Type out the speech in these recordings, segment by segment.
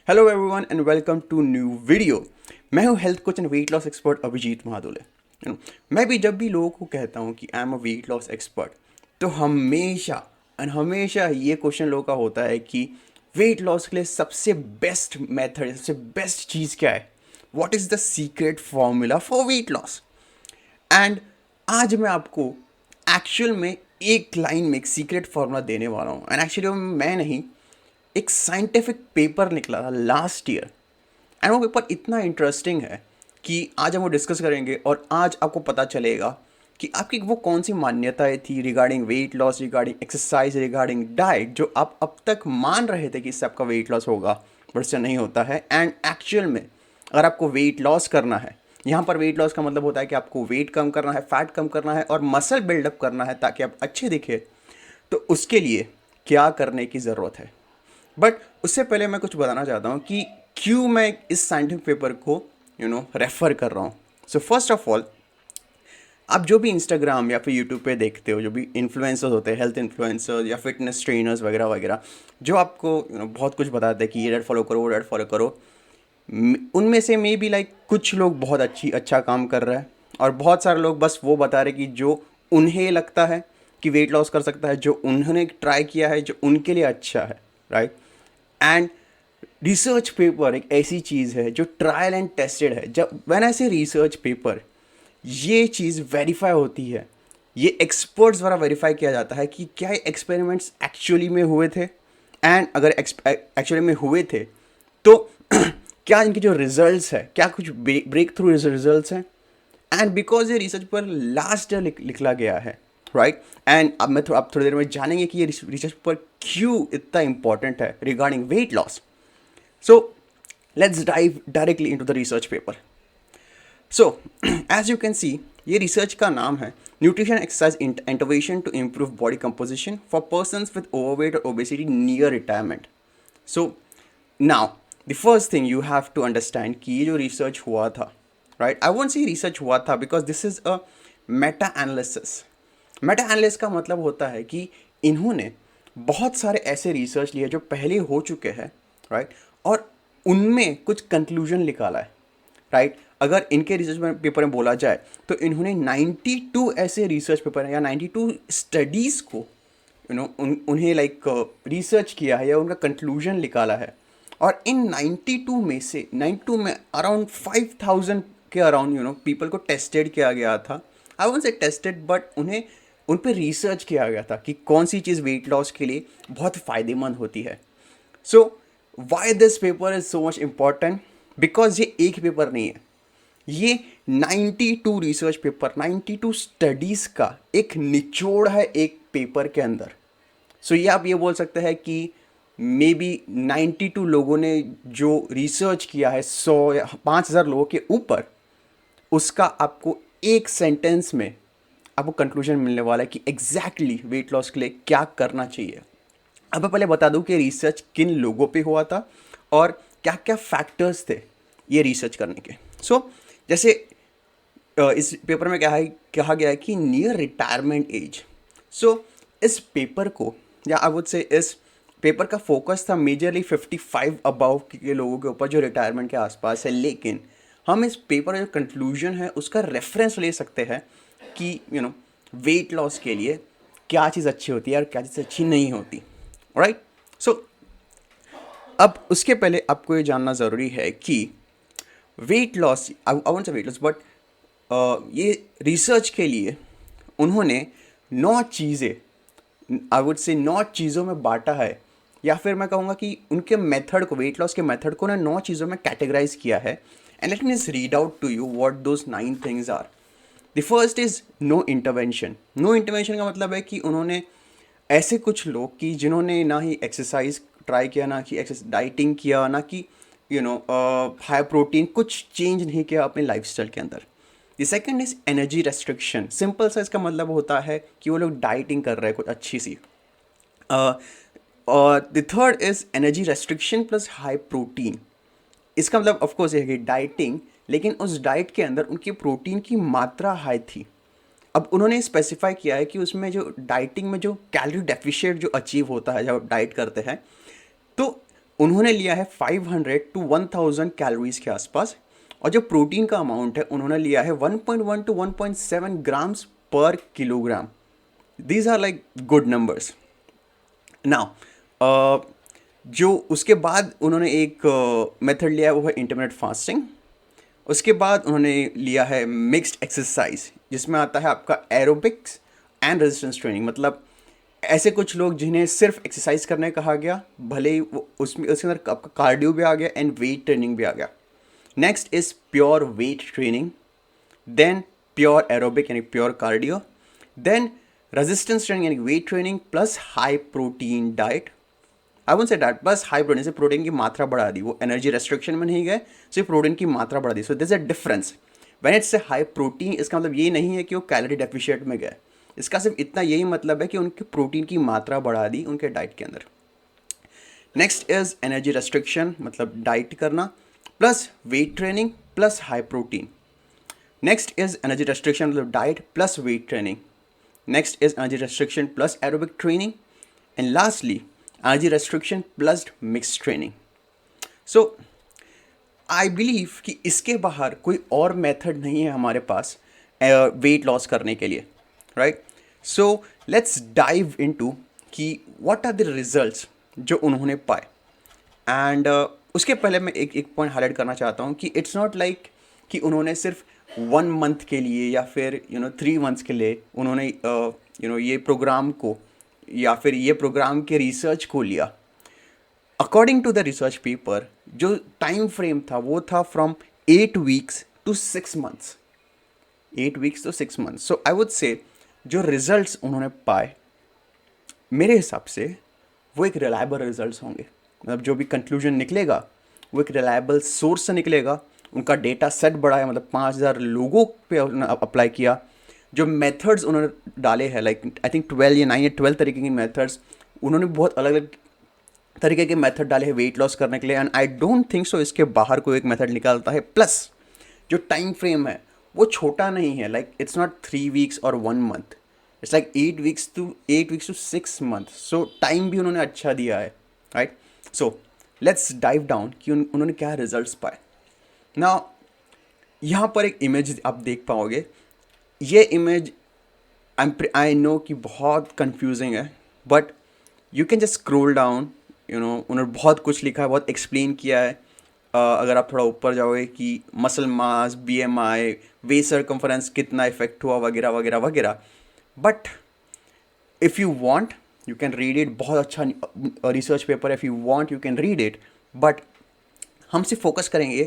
Hello everyone and welcome to new video. मैं हूं health coach and weight loss expert Abhijeet Mahadule. मैं भी जब भी लोगों को कहता हूं कि I am a weight loss expert, तो हमेशा ये क्वेश्चन लोगों का होता है कि वेट लॉस के लिए सबसे बेस्ट मेथड, सबसे बेस्ट चीज़ क्या है? What is the secret formula for weight loss? And आज मैं आपको एक्चुअल में एक लाइन में एक सीक्रेट फॉर्मूला देने वाला हूँ। एंड एक्चुअली मैं नहीं, एक साइंटिफिक पेपर निकला था लास्ट ईयर। एंड वो पेपर इतना इंटरेस्टिंग है कि आज हम वो डिस्कस करेंगे और आज आपको पता चलेगा कि आपकी वो कौन सी मान्यताएं थी regarding weight loss, regarding exercise, regarding diet, जो आप अब तक मान रहे थे कि इससे आपका वेट लॉस होगा बट इससे नहीं होता है। एंड एक्चुअल में अगर आपको वेट लॉस करना है, यहाँ पर वेट लॉस का मतलब होता है कि आपको वेट कम करना है, फैट कम करना है और मसल बिल्डअप करना है ताकि आप अच्छे दिखे, तो उसके लिए क्या करने की ज़रूरत है। बट उससे पहले मैं कुछ बताना चाहता हूँ कि क्यों मैं इस साइंटिफिक पेपर को रेफ़र कर रहा हूँ। सो फर्स्ट ऑफ ऑल, आप जो भी इंस्टाग्राम या फिर यूट्यूब पे देखते हो, जो भी इन्फ्लुएंसर्स होते हैं, हेल्थ इन्फ्लुएंसर्स या फिटनेस ट्रेनर्स वगैरह वगैरह, जो आपको बहुत कुछ बताते हैं कि ये डाइट फॉलो करो, वो डाइट फॉलो करो, उनमें से मे बी लाइक कुछ लोग बहुत अच्छा काम कर रहे हैं और बहुत सारे लोग बस वो बता रहे कि जो उन्हें लगता है कि वेट लॉस कर सकता है, जो उन्होंने ट्राई किया है, जो उनके लिए अच्छा है, राइट। एंड रिसर्च पेपर एक ऐसी चीज़ है जो ट्रायल एंड टेस्टेड है। जब व्हेन आई से रिसर्च पेपर, ये चीज़ वेरीफाई होती है, ये एक्सपर्ट्स द्वारा वेरीफाई किया जाता है कि क्या ये एक्सपेरिमेंट्स एक्चुअली में हुए थे। एंड अगर एक्चुअली में हुए थे तो क्या इनके जो रिजल्ट्स है, क्या कुछ ब्रेक थ्रू रिजल्ट्स हैं। एंड बिकॉज ये रिसर्च पर लास्ट ईयर लिखला गया है, राइट। एंड अब आप थोड़ी देर में जानेंगे कि ये रिसर्च पर क्यों इतना इंपॉर्टेंट है regarding weight loss. So let's dive directly into the research paper. So as you can see, ये रिसर्च का नाम है nutrition exercise intervention to improve body composition for persons with overweight और obesity near retirement. So now the first thing you have to understand कि ये जो research हुआ था, right, I won't say research हुआ था because this is a meta analysis. Meta analysis का मतलब होता है कि इन्होंने बहुत सारे ऐसे रिसर्च लिए जो पहले हो चुके हैं, राइट, और उनमें कुछ कंक्लूजन निकाला है, राइट। अगर इनके रिसर्च में पेपर में बोला जाए तो इन्होंने 92 ऐसे रिसर्च पेपर या 92 स्टडीज़ को उन्हें लाइक रिसर्च किया है या उनका कंक्लूजन निकाला है। और इन 92 में से 92 में अराउंड 5000 के अराउंड पीपल को टेस्टेड किया गया था। आई वोंट से टेस्टेड, बट उन्हें उन पर रिसर्च किया गया था कि कौन सी चीज़ वेट लॉस के लिए बहुत फ़ायदेमंद होती है। So why this paper is so much important? Because ये एक पेपर नहीं है, ये 92 रिसर्च पेपर, 92 स्टडीज़ का एक निचोड़ है एक पेपर के अंदर। सो ये आप ये बोल सकते हैं कि मे बी 92 लोगों ने जो रिसर्च किया है 100 या 5000 लोगों के ऊपर, उसका आपको एक सेंटेंस में आपको कंक्लूजन मिलने वाला है कि एग्जैक्टली वेट लॉस के लिए क्या करना चाहिए। अब मैं पहले बता दूं कि रिसर्च किन लोगों पे हुआ था और क्या क्या फैक्टर्स थे ये रिसर्च करने के। सो जैसे इस पेपर में क्या है, कहा गया है कि नियर रिटायरमेंट एज। सो इस पेपर को, या आई वुड से इस पेपर का फोकस था मेजरली 55 अबव के लोगों के ऊपर जो रिटायरमेंट के आसपास है। लेकिन हम इस पेपर का जो कंक्लूजन है उसका रेफरेंस ले सकते हैं कि वेट लॉस के लिए क्या चीज़ अच्छी होती है और क्या चीज़ अच्छी नहीं होती, राइट। सो अब उसके पहले आपको ये जानना ज़रूरी है कि वेट लॉस, आई वोंट से वेट लॉस, बट ये रिसर्च के लिए उन्होंने 9 चीज़ें, आई वुड से 9 चीज़ों में बांटा है, या फिर मैं कहूँगा कि उनके मेथड को, वेट लॉस के मेथड को ना 9 चीज़ों में कैटेगराइज किया है। And let me just read out to you what those 9 things are. The first is no intervention. No intervention का मतलब है कि उन्होंने ऐसे कुछ लोग कि जिन्होंने ना ही एक्सरसाइज ट्राई किया, ना कि एक्सरसाइज डाइटिंग किया, ना कि हाई प्रोटीन, कुछ चेंज नहीं किया अपने लाइफस्टाइल के अंदर। The second is energy restriction. Simple सा इसका मतलब होता है कि वो लोग डाइटिंग कर रहे हैं कुछ अच्छी सी। और the third is energy restriction plus high protein. इसका मतलब ऑफकोर्स ये है कि डाइटिंग, लेकिन उस डाइट के अंदर उनकी प्रोटीन की मात्रा हाई थी। अब उन्होंने स्पेसिफाई किया है कि उसमें जो डाइटिंग में जो कैलोरी डेफिशिएंट जो अचीव होता है जब आप डाइट करते हैं, तो उन्होंने लिया है 500 टू 1000 कैलोरीज के आसपास, और जो प्रोटीन का अमाउंट है उन्होंने लिया है 1.1 to 1.7 grams per kilogram. These are like good numbers. Now जो उसके बाद उन्होंने एक मेथड लिया है वो है इंटरमिटेंट फास्टिंग. उसके बाद उन्होंने लिया है मिक्स्ड एक्सरसाइज, जिसमें आता है आपका एरोबिक्स एंड रेजिस्टेंस ट्रेनिंग. मतलब ऐसे कुछ लोग जिन्हें सिर्फ एक्सरसाइज करने कहा गया, भले ही उसमें उसके अंदर आपका कार्डियो भी आ गया एंड वेट ट्रेनिंग भी आ गया. Next is pure weight training, then pure aerobic यानी pure cardio, then resistance training यानी weight training plus high protein diet. I won't say diet, बस हाई प्रोटीन से प्रोटीन की मात्रा बढ़ा दी. वो एनर्जी रेस्ट्रिक्शन में नहीं गए, सिर्फ प्रोटीन की मात्रा बढ़ा दी. So this a difference. When it's a high protein, इसका मतलब ये नहीं है कि वो कैलोरी डेफिशिएंट में गए. इसका सिर्फ इतना यही मतलब है कि उनके प्रोटीन की मात्रा बढ़ा दी उनके डाइट के अंदर. नेक्स्ट इज एनर्जी रेस्ट्रिक्शन, मतलब डाइट करना plus weight training plus high protein. Next is energy restriction, मतलब diet plus weight training. Next is energy restriction plus aerobic training. And lastly energy restriction plus mix training. So I believe कि इसके बाहर कोई और method नहीं है हमारे पास weight loss करने के लिए, right. So let's dive into कि व्हाट आर द रिजल्ट्स जो उन्होंने पाए. एंड उसके पहले मैं एक पॉइंट हाईलाइट करना चाहता हूँ कि इट्स नॉट लाइक कि उन्होंने सिर्फ 1 मंथ के लिए या फिर 3 मंथ्स के लिए उन्होंने ये प्रोग्राम को या फिर ये प्रोग्राम के रिसर्च को लिया. According to the research paper, जो टाइम फ्रेम था वो था from 8 weeks to 6 months. 8 weeks to 6 months. So I would say जो रिजल्ट्स उन्होंने पाए, मेरे हिसाब से वो एक रिलायबल रिजल्ट्स होंगे. मतलब जो भी कंक्लूजन निकलेगा वो एक रिलायबल सोर्स से निकलेगा. उनका डेटा सेट बड़ा है, मतलब 5000 लोगों पे उन्होंने अप्लाई किया. जो मेथड्स उन्होंने डाले हैं, लाइक आई थिंक 12 या 9 या 12 तरीके की मेथड्स, उन्होंने बहुत अलग अलग तरीके के मेथड डाले हैं वेट लॉस करने के लिए. And I don't think so इसके बाहर कोई एक मेथड निकालता है. प्लस जो टाइम फ्रेम है वो छोटा नहीं है. लाइक इट्स नॉट 3 वीक्स और 1 month, it's like 8 weeks to 6 month. So time भी उन्होंने अच्छा दिया है, right. So let's dive down कि उन्होंने क्या रिजल्ट्स पाए. ना यहाँ पर एक इमेज आप देख पाओगे. ये इमेज आई नो कि बहुत कंफ्यूजिंग है, but you can just scroll down. उन्होंने बहुत कुछ लिखा है, बहुत एक्सप्लेन किया है. अगर आप थोड़ा ऊपर जाओगे कि muscle mass, BMI, waist circumference कितना इफेक्ट हुआ वगैरह वगैरह वगैरह. But if you want you can read it. बहुत अच्छा रिसर्च पेपर है. If you want you can read it. But हम सिर्फ फोकस करेंगे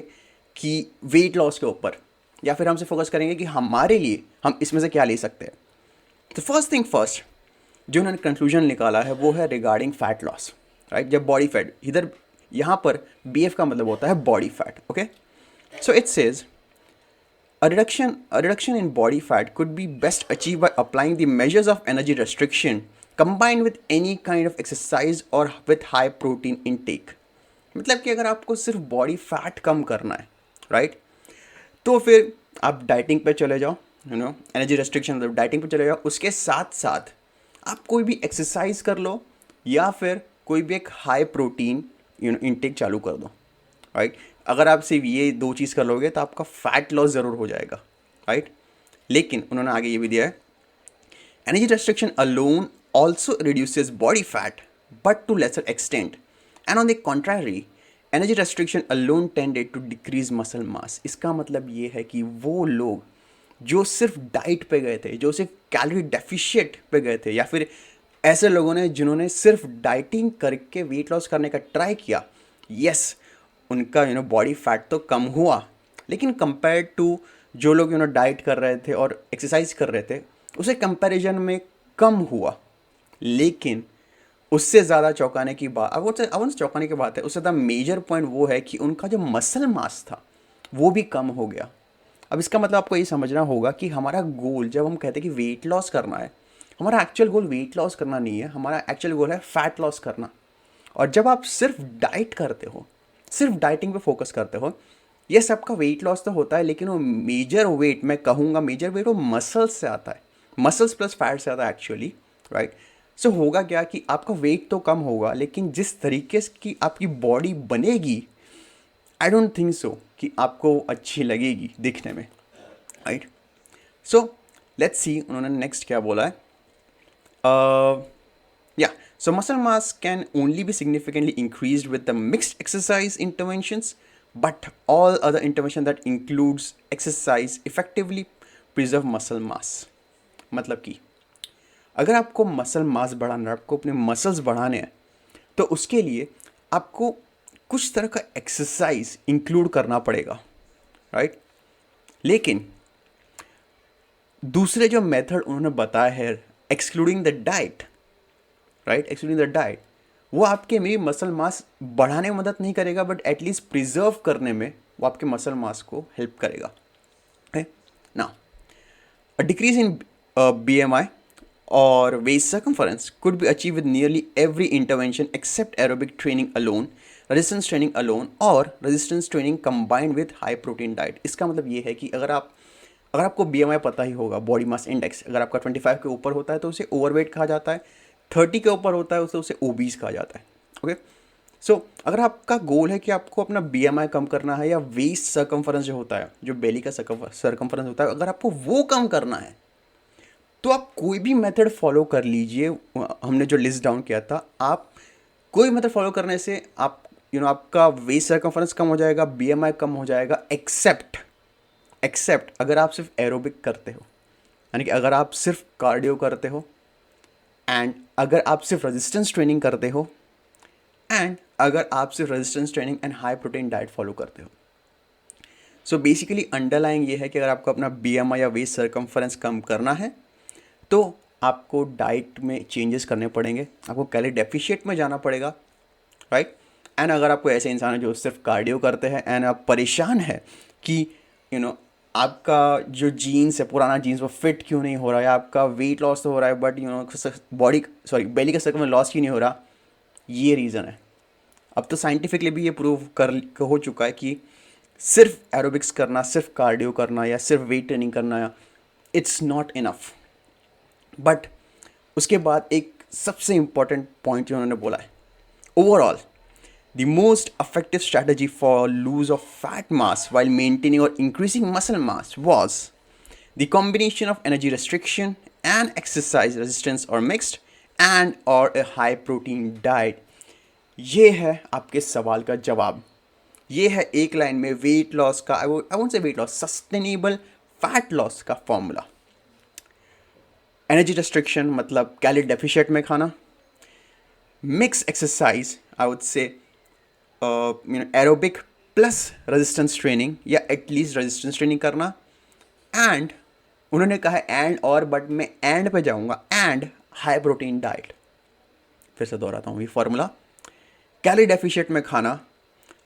कि वेट लॉस के ऊपर, या फिर हमसे फोकस करेंगे कि हमारे लिए हम इसमें से क्या ले सकते हैं. तो फर्स्ट थिंग फर्स्ट, जो उन्होंने कंक्लूजन निकाला है वो है रिगार्डिंग फैट लॉस, राइट. जब बॉडी फैट, इधर यहाँ पर BF का मतलब होता है body fat, okay. So it says a reduction in body fat could be best achieved by applying the measures of energy restriction combined with any kind of exercise or with high protein intake. मतलब कि अगर आपको सिर्फ body fat कम करना है, right, तो फिर आप डाइटिंग पे चले जाओ. एनर्जी रेस्ट्रिक्शन मतलब डाइटिंग पे चले जाओ. उसके साथ साथ आप कोई भी एक्सरसाइज कर लो या फिर कोई भी एक हाई प्रोटीन इनटेक चालू कर दो, राइट. अगर आप सिर्फ ये 2 चीज़ कर लोगे तो आपका फैट लॉस ज़रूर हो जाएगा, राइट. लेकिन उन्होंने आगे ये भी दिया है, energy restriction alone also reduces body fat but to lesser extent. And on the contrary energy restriction alone tended to decrease muscle mass. इसका मतलब ये है कि वो लोग जो सिर्फ डाइट पे गए थे, जो सिर्फ कैलोरी डेफिशिएंट पे गए थे, या फिर ऐसे लोगों ने जिन्होंने सिर्फ डाइटिंग करके वेट लॉस करने का ट्राई किया, यस उनका बॉडी फैट तो कम हुआ. लेकिन कंपेयर टू जो लोग डाइट कर रहे थे और एक्सरसाइज कर रहे थे, उसे कंपैरिजन में कम हुआ. लेकिन उससे ज़्यादा चौंकाने की बात, अब चौंकाने की बात है, उससे ज़्यादा मेजर पॉइंट वो है कि उनका जो मसल मास था वो भी कम हो गया. अब इसका मतलब आपको ये समझना होगा कि हमारा गोल, जब हम कहते हैं कि वेट लॉस करना है, हमारा एक्चुअल गोल वेट लॉस करना नहीं है. हमारा एक्चुअल गोल है फैट लॉस करना. और जब आप सिर्फ डाइट करते हो, सिर्फ डाइटिंग पे फोकस करते हो, ये सबका वेट लॉस तो होता है, लेकिन वो मेजर वेट, मैं कहूँगा मेजर वेट वो मसल्स से आता है. मसल्स प्लस फैट से आता है एक्चुअली, राइट. सो होगा क्या कि आपका वेट तो कम होगा, लेकिन जिस तरीके से की आपकी बॉडी बनेगी, आई डोंट थिंक सो कि आपको अच्छी लगेगी दिखने में, राइट? सो लेट्स सी उन्होंने नेक्स्ट क्या बोला है. Yeah, so muscle mass can only be significantly increased with the mixed exercise interventions, but all other intervention that includes exercise effectively preserve muscle mass. मतलब कि अगर आपको मसल मास बढ़ाना है, आपको अपने मसल्स बढ़ाने हैं, तो उसके लिए आपको कुछ तरह का एक्सरसाइज इंक्लूड करना पड़ेगा, राइट? लेकिन दूसरे जो मेथड उन्होंने बताया है, excluding the diet, right, excluding the diet, वो आपके में मसल मास बढ़ाने में मदद नहीं करेगा, बट एटलीस्ट प्रिजर्व करने में वो आपके मसल मास को हेल्प करेगा. ना a decrease in BMI or waist circumference could be achieved with nearly every intervention except aerobic training alone, resistance training alone or resistance training combined with high protein diet. इसका मतलब ये है कि अगर आपको BMI पता ही होगा, बॉडी मास इंडेक्स, अगर आपका 25 के ऊपर होता है तो उसे ओवरवेट कहा जाता है, 30 के ऊपर होता है उसे ओबीज कहा जाता है. ओके, सो अगर आपका गोल है कि आपको अपना BMI कम करना है, या वेस्ट सर्कम्फरेंस जो होता है, जो बेली का सर्कम्फरेंस होता है, अगर आपको वो कम करना है, तो आप कोई भी मेथड फॉलो कर लीजिए. हमने जो लिस्ट डाउन किया था, आप कोई मेथड फॉलो करने से आप आपका वेस्ट सर्कम्फरेंस कम हो जाएगा, BMI कम हो जाएगा, एक्सेप्ट अगर आप सिर्फ एरोबिक करते हो, यानी कि अगर आप सिर्फ कार्डियो करते हो, एंड अगर आप सिर्फ रेजिस्टेंस ट्रेनिंग करते हो, एंड अगर आप सिर्फ resistance training and high protein diet follow करते हो. सो बेसिकली अंडरलाइंग ये है कि अगर आपको अपना BMI या वेस्ट सर्कम्फरेंस कम करना है, तो आपको डाइट में चेंजेस करने पड़ेंगे, आपको कैलोरी डेफिशिएट में जाना पड़ेगा, राइट? एंड अगर आपको ऐसे इंसान है जो सिर्फ कार्डियो करते हैं, एंड आप परेशान है कि आपका जो जीन्स है, पुराना जीन्स, वो फिट क्यों नहीं हो रहा है, आपका वेट लॉस तो हो रहा है बट बेली का सर्कल में लॉस क्यों नहीं हो रहा, ये रीज़न है. अब तो साइंटिफिकली भी ये प्रूव हो चुका है कि सिर्फ एरोबिक्स करना, सिर्फ कार्डियो करना, या सिर्फ वेट ट्रेनिंग करना, इट्स नॉट इनफ. बट उसके बाद एक सबसे इंपॉर्टेंट पॉइंट जो उन्होंने बोला है, overall the most effective strategy for lose of fat mass while maintaining or increasing muscle mass was the combination of energy restriction and exercise resistance or mixed and or a high protein diet. ये है आपके सवाल का जवाब. ये है एक line में वेट लॉस का, आई वोंट से weight loss, sustainable fat loss का फॉर्मूला. एनर्जी रेस्ट्रिक्शन मतलब कैलोरी डेफिशिएट में खाना, मिक्स एक्सरसाइज, आई वुड से एरोबिक प्लस रेजिस्टेंस ट्रेनिंग, या एटलीस्ट रेजिस्टेंस ट्रेनिंग करना, एंड उन्होंने कहा है एंड और, बट मैं एंड पे जाऊंगा, एंड हाई प्रोटीन डाइट. फिर से दोहराता हूँ ये फॉर्मूला, कैलोरी डेफिशिएट में खाना,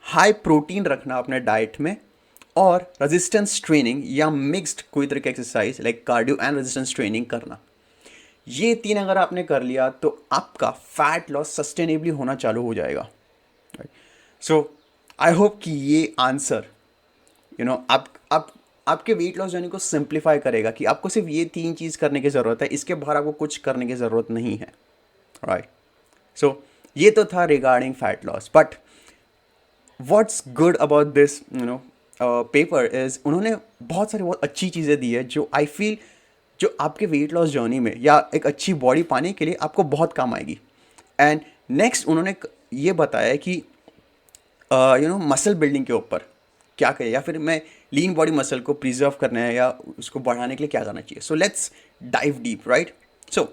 हाई प्रोटीन रखना अपने डाइट में, और रेजिस्टेंस ट्रेनिंग या मिक्स्ड कोई तरह की exercise like cardio and resistance training करना. ये 3 अगर आपने कर लिया तो आपका फैट लॉस सस्टेनेबली होना चालू हो जाएगा. सो आई होप कि ये आंसर आपके वेट लॉस जर्नी को सिंप्लीफाई करेगा कि आपको सिर्फ ये 3 चीज़ करने की ज़रूरत है, इसके बाहर आपको कुछ करने की ज़रूरत नहीं है, राइट? सो ये तो था regarding fat loss. But what's good about this paper is, उन्होंने बहुत सारी बहुत अच्छी चीज़ें दी है जो आई फील जो आपके वेट लॉस जर्नी में या एक अच्छी बॉडी पाने के लिए आपको बहुत काम आएगी. एंड नेक्स्ट उन्होंने ये बताया कि मसल बिल्डिंग के ऊपर क्या करें, या फिर मैं लीन बॉडी मसल को प्रिजर्व करना है या उसको बढ़ाने के लिए क्या करना चाहिए. सो let's dive deep, right? So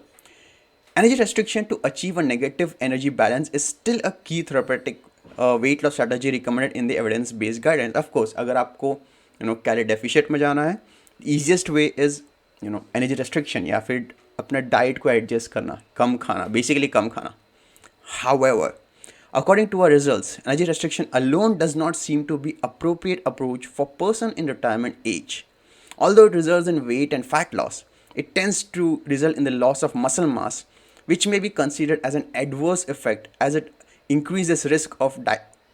energy restriction to achieve a negative energy balance is still a key therapeutic weight loss strategy recommended in the evidence based guidance. Of course, अगर आपको कैलोरी डेफिशिएट में जाना है, easiest way is energy restriction, या फिर अपना diet को adjust करना, कम खाना, बेसिकली कम खाना. However, according to our results, energy restriction alone does not seem to be appropriate approach for person in retirement age. Although it results in weight and fat loss, it tends to result in the loss of muscle mass, which may be considered as an adverse effect as it increases risk of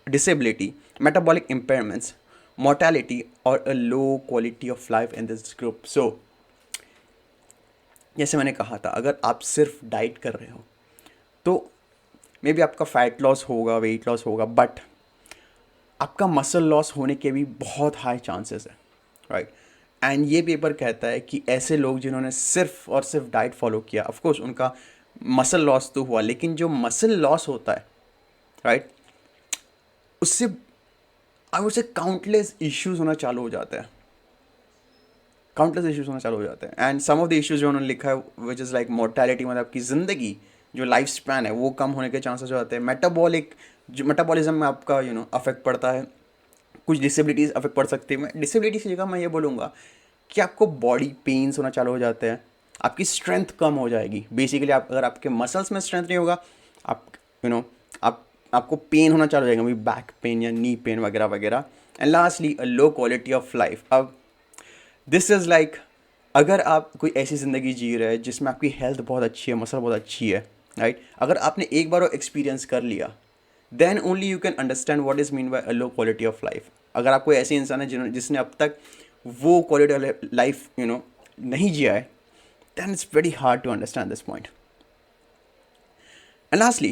disability, metabolic impairments, mortality, or a low quality of life in this group. So, जैसे मैंने कहा था, अगर आप सिर्फ diet कर रहे हो, तो मे बी आपका फैट लॉस होगा, वेट लॉस होगा, बट आपका मसल लॉस होने के भी बहुत हाई चांसेस है, राइट। एंड ये पेपर कहता है कि ऐसे लोग जिन्होंने सिर्फ और सिर्फ डाइट फॉलो किया, ऑफ कोर्स उनका मसल लॉस तो हुआ, लेकिन जो मसल लॉस होता है, राइट, उससे आई वुड से काउंटलेस इश्यूज होना चालू हो जाते हैं, काउंटलेस इश्यूज होना चालू हो जाते हैं। And some of the issues जो उन्होंने लिखा है विच इज़ लाइक मोर्टेलिटी, मतलब आपकी ज़िंदगी जो लाइफ स्पैन है वो कम होने के चांसेस हो जाते हैं। मेटाबॉलिक जो मेटाबॉलिज्म में आपका अफेक्ट पड़ता है, कुछ डिसेबिलिटीज़ अफेक्ट पड़ सकती है। मैं डिसेबिलिटीज़ की जगह मैं ये बोलूँगा कि आपको बॉडी पेन्स होना चालू हो जाते हैं, आपकी स्ट्रेंथ कम हो जाएगी। बेसिकली आप अगर आपके मसल्स में स्ट्रेंथ नहीं होगा, आप आप आपको पेन होना चालू हो जाएगा, बैक पेन या नी पेन वगैरह वगैरह। And lastly, a low quality of life. अब दिस इज़ लाइक, अगर आप कोई ऐसी ज़िंदगी जी रहे हैं जिसमें आपकी हेल्थ बहुत अच्छी है, मसल बहुत अच्छी है, राइट, अगर आपने एक बार वो एक्सपीरियंस कर लिया, then only you can understand what is mean by a low quality of life. अगर आप कोई ऐसे इंसान है जिसने अब तक वो क्वालिटी लाइफ नहीं जिया है, then it's very hard to understand this point. And lastly,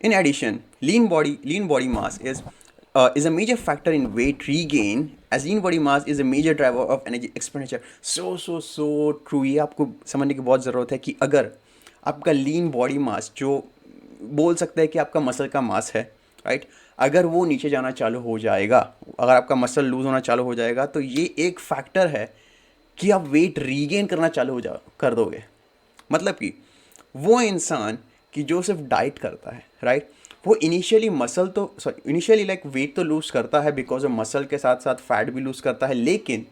in addition, lean body mass is a major factor in weight regain, as lean body mass is a major driver of energy expenditure. So true. ये आपको समझने की बहुत ज़रूरत है कि अगर आपका लीन बॉडी मास, जो बोल सकते हैं कि आपका मसल का मास है, राइट, अगर वो नीचे जाना चालू हो जाएगा, अगर आपका मसल लूज होना चालू हो जाएगा, तो ये एक फैक्टर है कि आप वेट रीगेन करना चालू हो जा कर दोगे। मतलब कि वो इंसान कि जो सिर्फ डाइट करता है, राइट, वो इनिशियली मसल तो इनिशियली लाइक वेट तो लूज़ करता है, बिकॉज ऑफ मसल के साथ साथ फैट भी लूज़ करता है, लेकिन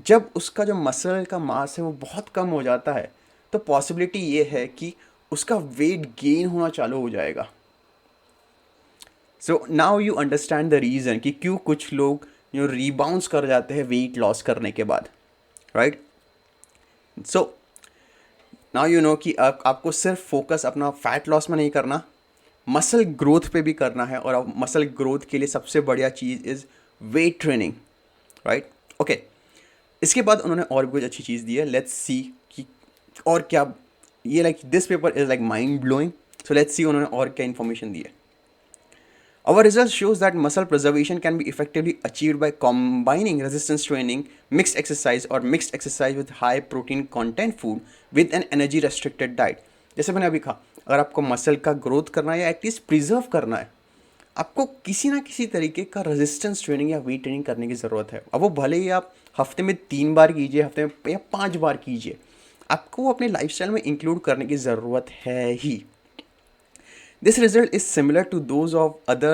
जब उसका जो मसल का मास है वो बहुत कम हो जाता है, तो पॉसिबिलिटी ये है कि उसका वेट गेन होना चालू हो जाएगा। So now you understand the reason कि क्यों कुछ लोग रीबाउंस कर जाते हैं वेट लॉस करने के बाद, right. So now you know कि आपको सिर्फ फोकस अपना फैट लॉस में नहीं करना, मसल ग्रोथ पे भी करना है। और अब मसल ग्रोथ के लिए सबसे बढ़िया चीज़ is weight training, right. Okay, इसके बाद उन्होंने और भी कुछ अच्छी चीज़ दी है, लेट्स सी कि और क्या। ये like this paper is like mind blowing, so let's see उन्होंने और क्या इन्फॉर्मेशन दी है। Our research shows that muscle preservation can be effectively achieved by combining resistance training, mixed exercise with high protein content food with an energy restricted diet. जैसे मैंने अभी कहा, अगर आपको मसल का ग्रोथ करना है या एटलीस्ट प्रिजर्व करना है, आपको किसी ना किसी तरीके का रेजिस्टेंस ट्रेनिंग या वेट ट्रेनिंग करने की ज़रूरत है। अब वो भले ही आप हफ्ते में 3 बार कीजिए, हफ्ते में या 5 बार कीजिए, आपको वो अपने लाइफस्टाइल में इंक्लूड करने की ज़रूरत है ही। This result is similar to those of other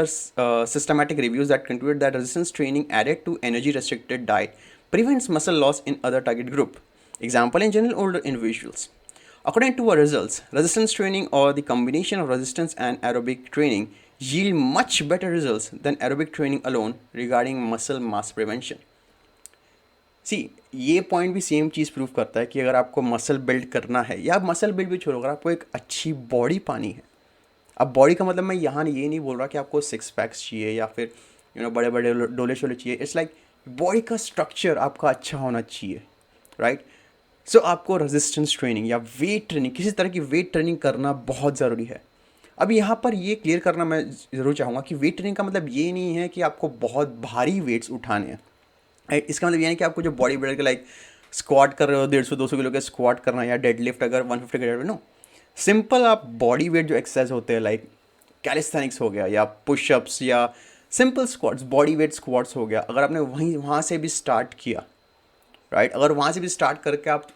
systematic reviews that concluded that resistance training added to energy restricted diet prevents muscle loss in other target group. Example, in general older individuals. According to our results, resistance training or the combination of resistance and aerobic training yield much better results than aerobic training alone regarding muscle mass prevention. सी ये point भी same चीज़ prove करता है कि अगर आपको muscle build करना है, या मसल बिल्ड भी छोड़ो, अगर आपको एक अच्छी बॉडी पानी है। अब बॉडी का मतलब मैं यहाँ ये नहीं बोल रहा कि आपको 6 पैक्स चाहिए या फिर बड़े बड़े डोले शोले चाहिए। इट्स लाइक बॉडी का स्ट्रक्चर आपका अच्छा होना चाहिए, राइट। सो आपको रेजिस्टेंस ट्रेनिंग या वेट ट्रेनिंग, किसी तरह की वेट ट्रेनिंग करना बहुत ज़रूरी है। अब यहाँ पर ये क्लियर करना मैं ज़रूर चाहूँगा कि वेट ट्रेनिंग का मतलब ये नहीं है कि आपको बहुत भारी वेट्स उठाने हैं, राइट। इसका मतलब ये नहीं कि आपको जो बॉडी बिल्डर के लाइक स्क्वाट कर रहे हो 150-200 किलो के स्क्वाट करना, या डेडलिफ्ट अगर 150 के डेडलिफ्ट, नो। सिंपल आप बॉडी वेट जो एक्सरसाइज होते हैं लाइक कैलिस्थेनिक्स हो गया, या पुशअप्स, या simple squats, body weight squats हो गया, अगर आपने वहाँ से भी स्टार्ट किया, राइट, अगर वहाँ से भी स्टार्ट करके आप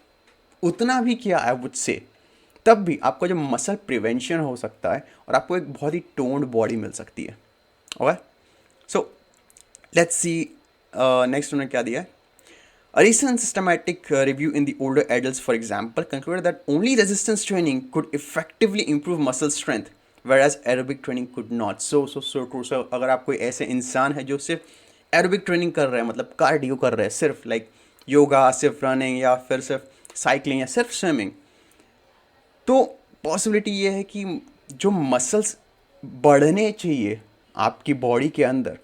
उतना भी किया आई वुड से, तब भी आपका जो मसल प्रिवेंशन हो सकता है और आपको एक बहुत ही टोन्ड बॉडी मिल सकती है। Okay, so let's see next उन्होंने क्या दिया है। A recent systematic review in the older adults, for example, concluded that only resistance training could effectively improve muscle strength, whereas aerobic training could not. So true. So अगर आप कोई ऐसे इंसान है जो सिर्फ aerobic training कर रहे हैं, मतलब कार्डियो कर रहे हैं, सिर्फ लाइक योगा, सिर्फ रनिंग, या फिर सिर्फ साइकिलिंग, या सिर्फ स्विमिंग, तो पॉसिबिलिटी ये है कि जो मसल्स बढ़ने चाहिए आपकी बॉडी के अंदर,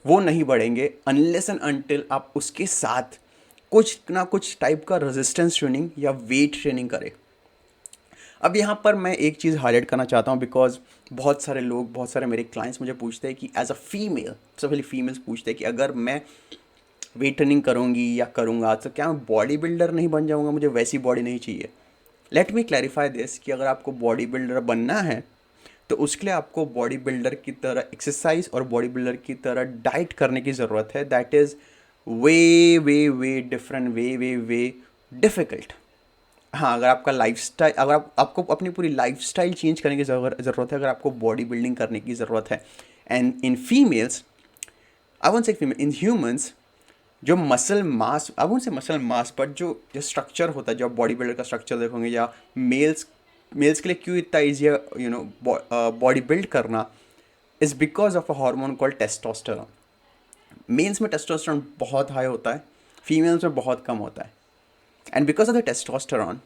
वो नहीं बढ़ेंगे अनलेस एंड अनटिल आप उसके साथ कुछ ना कुछ टाइप का रेजिस्टेंस ट्रेनिंग या वेट ट्रेनिंग करें। अब यहाँ पर मैं एक चीज़ हाईलाइट करना चाहता हूँ, बिकॉज बहुत सारे लोग, बहुत सारे मेरे क्लाइंट्स मुझे पूछते हैं कि एज अ फीमेल, सबसे पहले फीमेल्स पूछते हैं कि अगर मैं वेट ट्रेनिंग करूँगी या करूँगा तो क्या मैं बॉडी बिल्डर नहीं बन जाऊँगा, मुझे वैसी बॉडी नहीं चाहिए। लेट मी क्लैरिफाई दिस कि अगर आपको बॉडी बिल्डर बनना है तो उसके लिए आपको बॉडी बिल्डर की तरह एक्सरसाइज और बॉडी बिल्डर की तरह डाइट करने की ज़रूरत है। That is way way way different, way way way difficult. हाँ, अगर आपका लाइफस्टाइल, अगर आपको अपनी पूरी लाइफस्टाइल चेंज करने की ज़रूरत है, अगर आपको बॉडी बिल्डिंग करने की ज़रूरत है। And in females, I won't say female, in humans, जो muscle mass, I won't say muscle mass, but जो स्ट्रक्चर होता है, जो बॉडी बिल्डर का स्ट्रक्चर देखोगे, या मेल्स के लिए क्यों इतना ईजी है बॉडी बिल्ड करना, is because of a hormone called testosterone. Males में टेस्टोस्टेरोन बहुत हाई होता है, फीमेल्स में बहुत कम होता है। And because of the testosterone,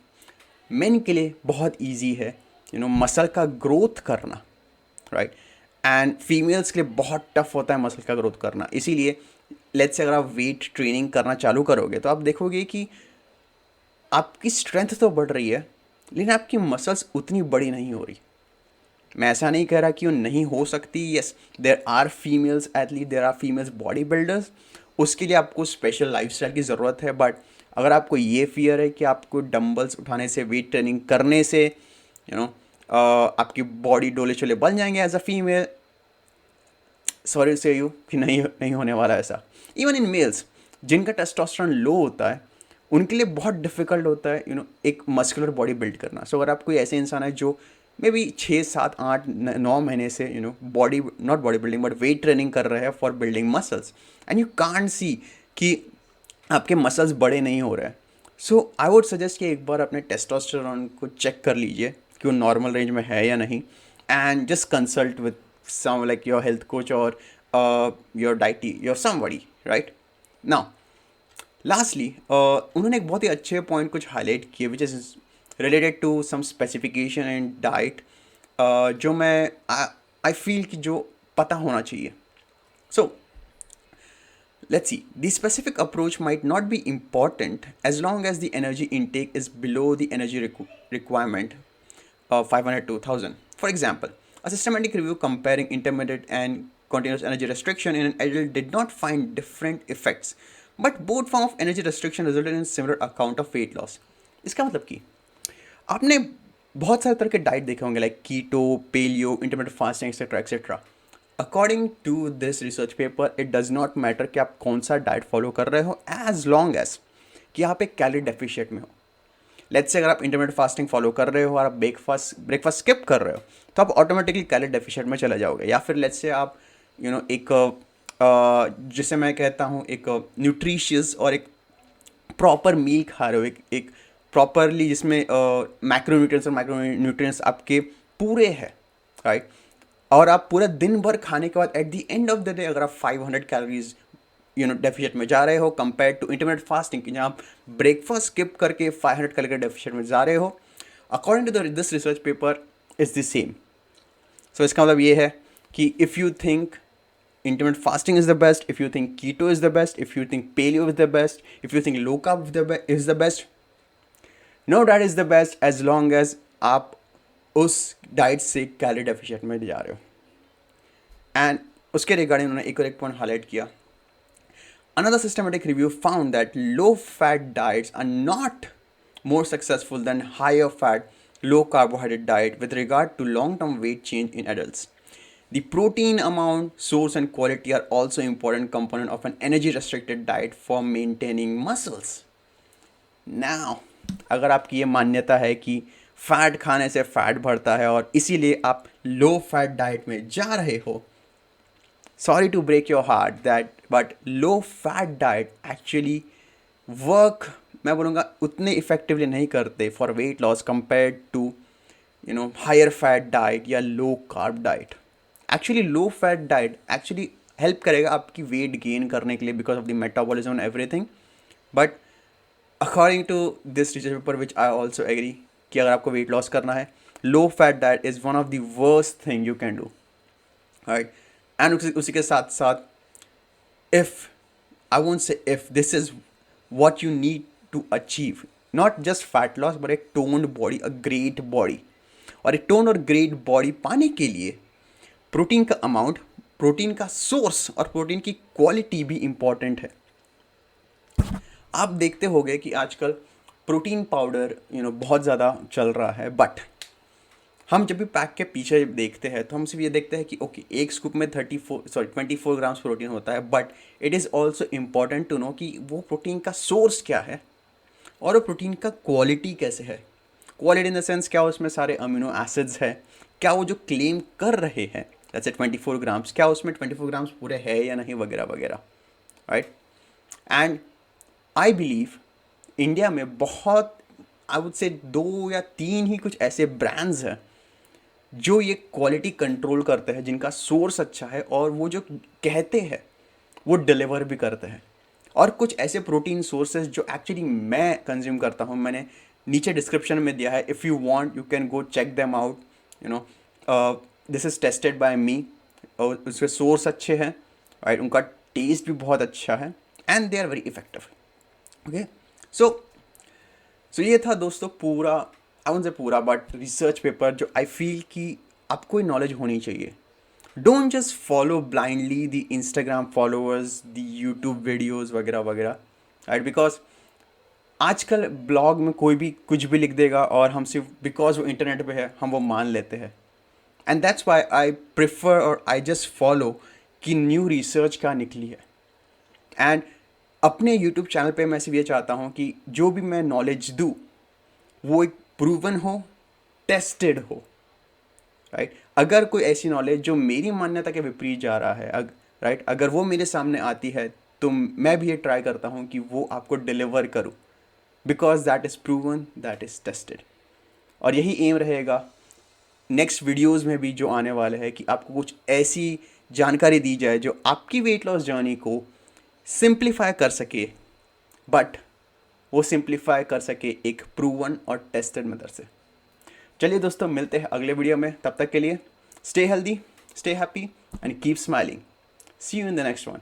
men के लिए बहुत ईजी है मसल का ग्रोथ करना, राइट। एंड फीमेल्स के लिए बहुत टफ होता है मसल का ग्रोथ करना। इसीलिए लेट्स से अगर आप वेट ट्रेनिंग करना चालू करोगे तो आप देखोगे कि आपकी स्ट्रेंथ तो बढ़ रही है, लेकिन आपकी मसल्स उतनी बड़ी नहीं हो रही। मैं ऐसा नहीं कह रहा कि वो नहीं हो सकती। Yes, there are females athlete, there are females body builders, उसके लिए आपको स्पेशल लाइफस्टाइल की ज़रूरत है। बट अगर आपको ये फियर है कि आपको डंबल्स उठाने से, वेट ट्रेनिंग करने से आपकी बॉडी डोले शोले बन जाएंगे एज अ फीमेल, सॉरी से यू कि नहीं नहीं होने वाला ऐसा। इवन इन मेल्स जिनका टेस्टोस्टेरोन लो होता है, उनके लिए बहुत डिफिकल्ट होता है एक मस्कुलर बॉडी बिल्ड करना। सो अगर आप कोई ऐसे इंसान है जो मे बी 6 7 8 9 महीने से body, not body building but weight training कर रहे हैं for building muscles, and you can't see कि आपके मसल्स बड़े नहीं हो रहे हैं, सो आई वुड सजेस्ट कि एक बार अपने टेस्टोस्टेरोन को चेक कर लीजिए कि वो नॉर्मल रेंज में है या नहीं, and just consult with some like your health coach or your your somebody, right? Now lastly, उन्होंने एक बहुत ही अच्छे पॉइंट कुछ हाईलाइट किए which is related to some specification and diet, जो मैं आई फील कि जो पता होना चाहिए। सो let's see, the specific approach might not be important as long as the energy intake is below the energy requirement 500 to 1000. For example, a systematic review comparing intermittent and continuous energy restriction in an adult did not find different effects, but both form of energy restriction resulted in similar account of weight loss. इसका मतलब कि आपने बहुत सारे तरह के diet देखे होंगे, like keto, paleo, intermittent fasting etcetera etcetera. According to this research paper, it does not matter कि आप कौन सा डाइट फॉलो कर रहे हो, एज लॉन्ग एज कि आप एक कैलोरी डेफिशिएंट में हो। लेट्स से अगर आप इंटरमिटेंट फास्टिंग फॉलो कर रहे हो और आप ब्रेकफास्ट स्किप कर रहे हो, तो आप ऑटोमेटिकली कैलोरी डेफिशिएंट में चले जाओगे। या फिर लेट्स से आप एक जिसे मैं कहता हूँ एक न्यूट्रिशियस और एक प्रॉपर मील खा रहे हो, एक प्रॉपरली जिसमें मैक्रोन्यूट्रिएंट्स और माइक्रोन्यूट्रिएंट्स आपके पूरे हैं, राइट। और आप पूरा दिन भर खाने के बाद at the end of the day अगर आप 500 कैलोरीज डेफिशिएंट में जा रहे हो, कंपेयर टू इंटरमीडिएट फास्टिंग कि जहाँ आप ब्रेकफास्ट स्किप करके 500 कैलोरी डेफिशिएंट में जा रहे हो, according to this research paper is the same. So इसका मतलब ये है कि if you think intermittent fasting is the best, if you think keto is the best, if you think paleo is the best, if you think low carb is the best, no diet is the best as long as आप उस diet से calorie deficient में जा रहे हो। And उसके regarding उन्होंने एक और एक पॉइंट हाईलाइट किया। Another systematic review found that low fat diets are not more successful than higher fat, low carbohydrate diet with regard to long term weight change in adults. The protein amount, source and quality are also important component of an energy restricted diet for maintaining muscles. Now, अगर आपकी ये मान्यता है कि fat खाने से fat बढ़ता है और इसीलिए आप लो फैट डाइट में जा रहे हो, sorry to break your heart that, but low fat diet actually work, मैं बोलूँगा उतने इफेक्टिवली नहीं करते for weight loss compare to higher fat diet या low carb diet. Actually low fat diet actually help करेगा आपकी वेट गेन करने के लिए because of the metabolism and everything. But according to this research paper which I also agree कि अगर आपको weight loss करना है, लो fat diet is one of the worst thing you can do, right. And उसी के साथ साथ if I won't से if this is what you need to achieve, not just fat loss but A toned body, a great body. और एक tone और great body पाने के लिए प्रोटीन का अमाउंट, प्रोटीन का सोर्स और प्रोटीन की क्वालिटी भी इंपॉर्टेंट है। आप देखते होंगे कि आजकल प्रोटीन पाउडर बहुत ज़्यादा चल रहा है, बट हम जब भी पैक के पीछे देखते हैं तो हम सिर्फ ये देखते हैं कि ओके एक स्कूप में 24 ग्राम्स प्रोटीन होता है, but it is also important to know कि वो प्रोटीन का सोर्स क्या है और वो प्रोटीन का क्वालिटी कैसे है। क्वालिटी इन द सेंस क्या उसमें सारे अमीनो एसिड्स है, क्या वो जो क्लेम कर रहे हैं जैसे 24 ग्राम्स, क्या उसमें 24 ग्राम्स पूरे है या नहीं, वगैरह वगैरह, right. And I believe India में बहुत, आई वुड से 2 या 3 ही कुछ ऐसे ब्रांड्स हैं जो ये क्वालिटी कंट्रोल करते हैं, जिनका सोर्स अच्छा है और वो जो कहते हैं वो डिलीवर भी करते हैं। और कुछ ऐसे प्रोटीन सोर्सेज जो एक्चुअली मैं कंज्यूम करता हूँ, मैंने नीचे डिस्क्रिप्शन में दिया है, if you want you can go check them out, this is tested by me, और उसके सोर्स अच्छे हैं, राइट, उनका टेस्ट भी बहुत अच्छा है and they are very effective. Okay, so ये था दोस्तों पूरा, आई वोंट से पूरा बट रिसर्च पेपर जो आई फील कि आपको ये नॉलेज होनी चाहिए। Don't just follow blindly the Instagram followers, the YouTube videos वगैरह वगैरह, राइट, बिकॉज आजकल ब्लॉग में कोई भी कुछ भी लिख देगा और हम सिर्फ बिकॉज वो इंटरनेट पे है हम वो मान लेते हैं। And that's why I prefer और आई जस्ट फॉलो कि न्यू रिसर्च क्या निकली है। एंड अपने यूट्यूब चैनल पे मैं सिर्फ ये चाहता हूँ कि जो भी मैं नॉलेज दूँ वो एक प्रूवन हो, टेस्टेड हो, राइट। अगर कोई ऐसी नॉलेज जो मेरी मान्यता के विपरीत जा रहा है, राइट, अगर वो मेरे सामने आती है तो मैं भी ये ट्राई करता हूँ कि वो आपको डिलीवर करूँ, because that is proven, that is tested. और यही एम रहेगा नेक्स्ट वीडियोज़ में भी जो आने वाले हैं कि आपको कुछ ऐसी जानकारी दी जाए जो आपकी वेट लॉस जर्नी को सिंप्लीफाई कर सके, बट वो सिंप्लीफाई कर सके एक प्रूवन और टेस्टेड मेथड से। चलिए दोस्तों, मिलते हैं अगले वीडियो में, तब तक के लिए stay healthy, stay happy and keep smiling. See you in the next one.